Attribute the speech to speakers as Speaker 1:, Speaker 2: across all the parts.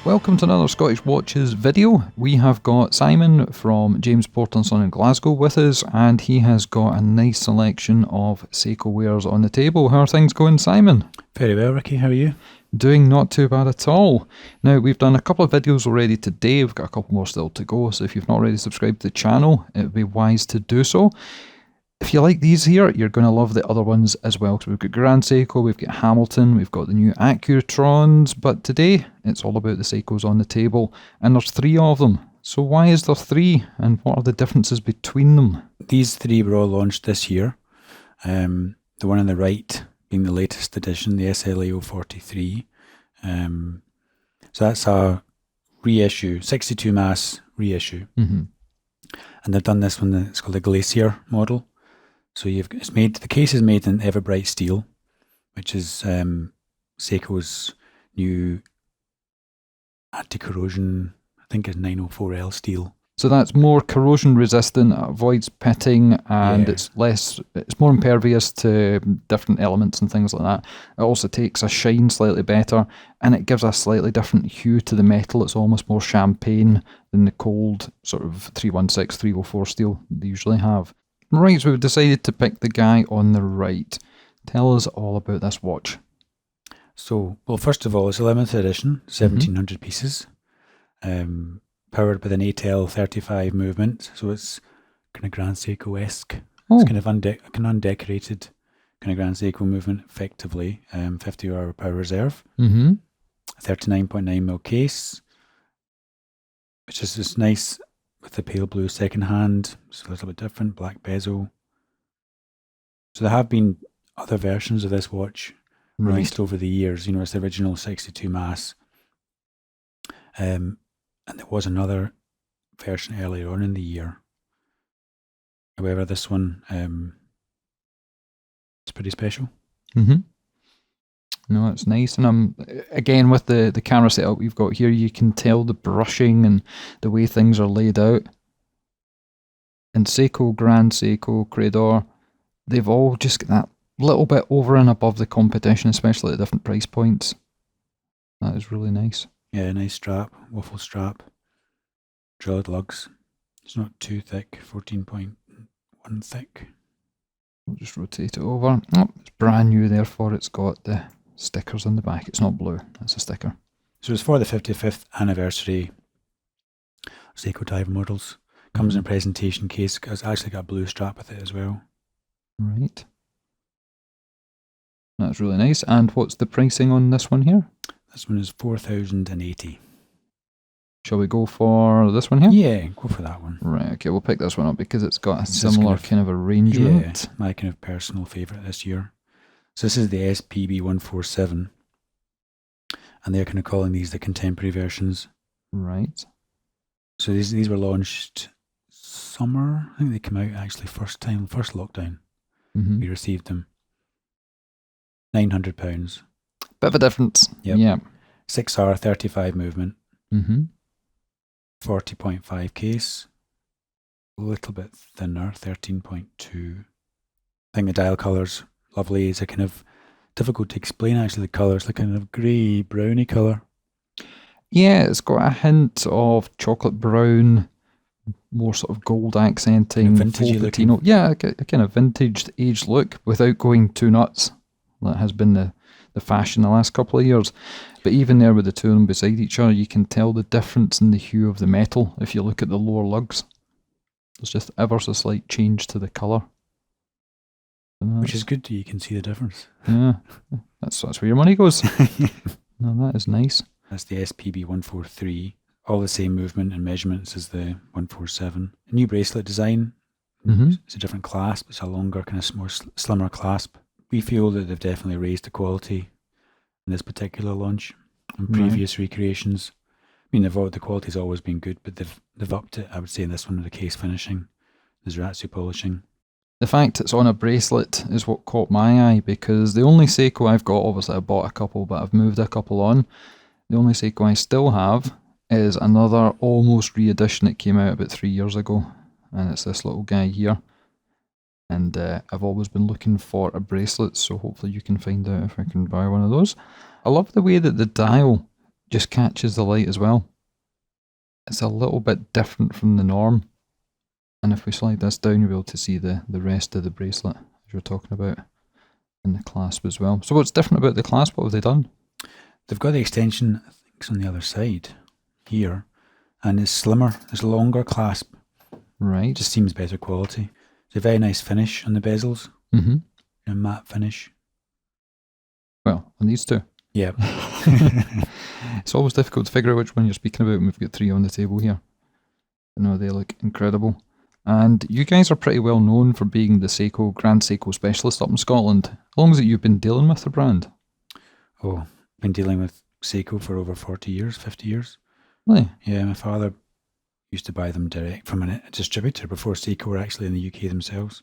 Speaker 1: Welcome to another Scottish Watches video. We have got Simon from James Porter & Son in Glasgow with us, and he has got a nice selection of Seiko wares on the table. How are things going, Simon?
Speaker 2: Very well, Ricky. How are you?
Speaker 1: Doing not too bad at all. Now, we've done a couple of videos already today. We've got a couple more still to go, so if you've not already subscribed to the channel, it would be wise to do so. If you like these here, you're going to love the other ones as well. So we've got Grand Seiko, we've got Hamilton, we've got the new Accutrons, but today it's all about the Seikos on the table, and there's 3 of them. So why is there 3, and what are the differences between them?
Speaker 2: These 3 were all launched this year. The one on the right being the latest edition, the SLA043. So that's a reissue, 62 mass reissue. And they've done this one, it's called the Glacier model. So the case is made in Everbright steel, which is Seiko's new anti-corrosion, I think it's 904L steel.
Speaker 1: So that's more corrosion resistant, it avoids pitting, and it's more impervious to different elements and things like that. It also takes a shine slightly better, and it gives a slightly different hue to the metal. It's almost more champagne than the cold sort of 316, 304 steel they usually have. Right, so we've decided to pick the guy on the right. Tell us all about this watch.
Speaker 2: So, well, first of all, it's a limited edition, 1,700 pieces, powered with an 8L35 movement. So it's kind of Grand Seiko-esque. It's kind of undecorated kind of Grand Seiko movement, effectively. 50-hour power reserve. 39.9mm case, which is just nice. With the pale blue second hand, it's a little bit different, black bezel. So there have been other versions of this watch released over the years. You know, it's the original 62 mass. And there was another version earlier on in the year. However, this one is pretty special.
Speaker 1: No, it's nice, and again with the camera setup we've got here, you can tell the brushing and the way things are laid out. And Seiko, Grand Seiko, Credor, they've all just got that little bit over and above the competition, especially at different price points. That is really nice.
Speaker 2: Yeah, nice strap, waffle strap, drilled lugs. It's not too thick, 14.1 thick.
Speaker 1: We'll just rotate it over. Oh, it's brand new, therefore it's got the stickers on the back. It's not blue, that's a sticker.
Speaker 2: So it's for the 55th anniversary Seiko diver models. Comes in a presentation case. It's actually got a blue strap with it as well.
Speaker 1: Right. That's really nice. And what's the pricing on this one here?
Speaker 2: This one is 4,080.
Speaker 1: Shall we go for this one here?
Speaker 2: Yeah, go for that one.
Speaker 1: Right, okay, we'll pick this one up because it's got a similar kind of arrangement.
Speaker 2: Yeah, my kind of personal favourite this year. So this is the SPB147, and they're kind of calling these the contemporary versions.
Speaker 1: Right. So
Speaker 2: these were launched summer. I think they came out actually first lockdown. We received them. £900.
Speaker 1: Bit of a difference.
Speaker 2: Yep.
Speaker 1: Yeah.
Speaker 2: 6R 35 movement. 40.5 case. A little bit thinner, 13.2. I think the dial colours lovely. It's a kind of difficult to explain actually, the colour. It's like a kind of grey browny colour.
Speaker 1: Yeah, it's got a hint of chocolate brown, more sort of gold accenting,
Speaker 2: vintagey looking.
Speaker 1: Yeah, a kind of vintage aged look without going too nuts. That has been the fashion the last couple of years. But even there with the two of them beside each other, you can tell the difference in the hue of the metal if you look at the lower lugs. There's just ever so slight change to the colour.
Speaker 2: Which is good, you can see the difference.
Speaker 1: Yeah, that's where your money goes. No, that is nice.
Speaker 2: That's the SPB143. All the same movement and measurements as the 147. A new bracelet design. It's a different clasp. It's a longer, kind of more slimmer clasp. We feel that they've definitely raised the quality in this particular launch and previous recreations. I mean, the quality's always been good, but they've upped it, I would say, in this one with the case finishing, the Reissue polishing.
Speaker 1: The fact it's on a bracelet is what caught my eye, because the only Seiko I've got, obviously I bought a couple, but I've moved a couple on. The only Seiko I still have is another almost re-edition that came out about 3 years ago, and it's this little guy here. And I've always been looking for a bracelet, so hopefully you can find out if I can buy one of those. I love the way that the dial just catches the light as well. It's a little bit different from the norm. And if we slide this down, you'll be able to see the rest of the bracelet, as you're talking about, and the clasp as well. So what's different about the clasp? What have they done?
Speaker 2: They've got the extension, I think it's on the other side, here, and it's slimmer, it's a longer clasp.
Speaker 1: Right.
Speaker 2: It just seems better quality. It's a very nice finish on the bezels, a matte finish.
Speaker 1: Well, on these two.
Speaker 2: Yeah.
Speaker 1: It's always difficult to figure out which one you're speaking about, and we've got 3 on the table here. I know they look incredible. And you guys are pretty well known for being the Seiko, Grand Seiko specialist up in Scotland. How long has it you've been dealing with the brand?
Speaker 2: Oh, been dealing with Seiko for over 40 years, 50 years.
Speaker 1: Really?
Speaker 2: Yeah, my father used to buy them direct from a distributor before Seiko were actually in the UK themselves.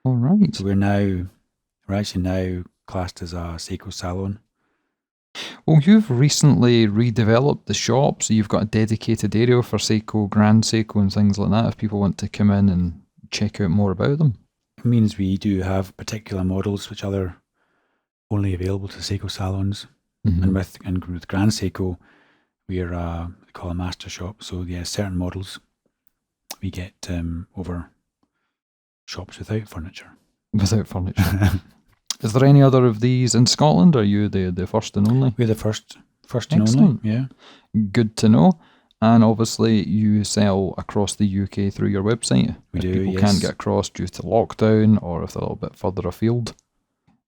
Speaker 1: All right.
Speaker 2: So we're actually now classed as a Seiko salon.
Speaker 1: Well, you've recently redeveloped the shop, so you've got a dedicated area for Seiko, Grand Seiko and things like that if people want to come in and check out more about them.
Speaker 2: It means we do have particular models which are only available to Seiko salons. And with Grand Seiko, we're we call a master shop. So yeah, certain models we get over shops without furniture.
Speaker 1: Without furniture. Is there any other of these in Scotland? Are you the first and only?
Speaker 2: We're the first and
Speaker 1: Excellent.
Speaker 2: only. Yeah.
Speaker 1: Good to know. And obviously you sell across the UK through your website.
Speaker 2: We
Speaker 1: if
Speaker 2: do,
Speaker 1: people
Speaker 2: yes.
Speaker 1: can't get across due to lockdown or if they're a little bit further afield.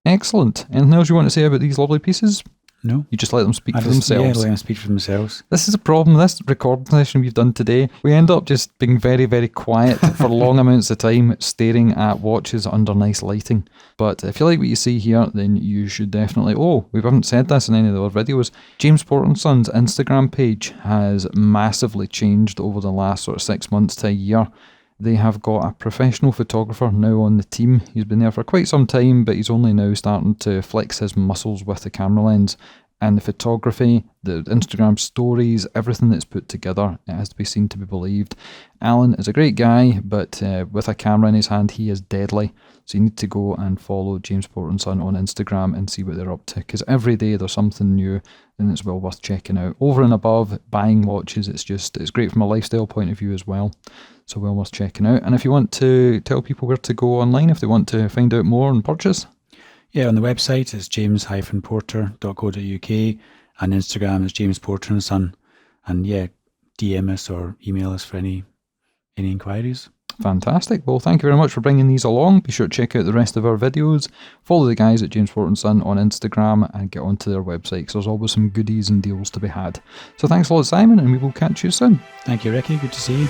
Speaker 1: Excellent. Anything else you want to say about these lovely pieces?
Speaker 2: No.
Speaker 1: You just let them speak for
Speaker 2: Yeah,
Speaker 1: themselves.
Speaker 2: let them speak for themselves.
Speaker 1: This is a problem. This recording session we've done today, we end up just being very, very quiet for long amounts of time, staring at watches under nice lighting. But if you like what you see here, then you should definitely... Oh, we haven't said this in any of the other videos. James Porter & Son's Instagram page has massively changed over the last sort of 6 months to a year. They have got a professional photographer now on the team. He's been there for quite some time, but he's only now starting to flex his muscles with the camera lens. And the photography, the Instagram stories, everything that's put together, it has to be seen to be believed. Alan is a great guy, but with a camera in his hand, he is deadly. So you need to go and follow James Porter & Son on Instagram and see what they're up to. Because every day there's something new, and it's well worth checking out. Over and above buying watches, it's great from a lifestyle point of view as well. So well worth checking out. And if you want to tell people where to go online, if they want to find out more and purchase.
Speaker 2: Yeah, on the website it's james-porter.co.uk and Instagram is James Porter & Son. And yeah, DM us or email us for any inquiries.
Speaker 1: Fantastic. Well, thank you very much for bringing these along. Be sure to check out the rest of our videos. Follow the guys at James Porter & Son on Instagram and get onto their website because there's always some goodies and deals to be had. So thanks a lot, Simon, and we will catch you soon.
Speaker 2: Thank you, Ricky. Good to see you.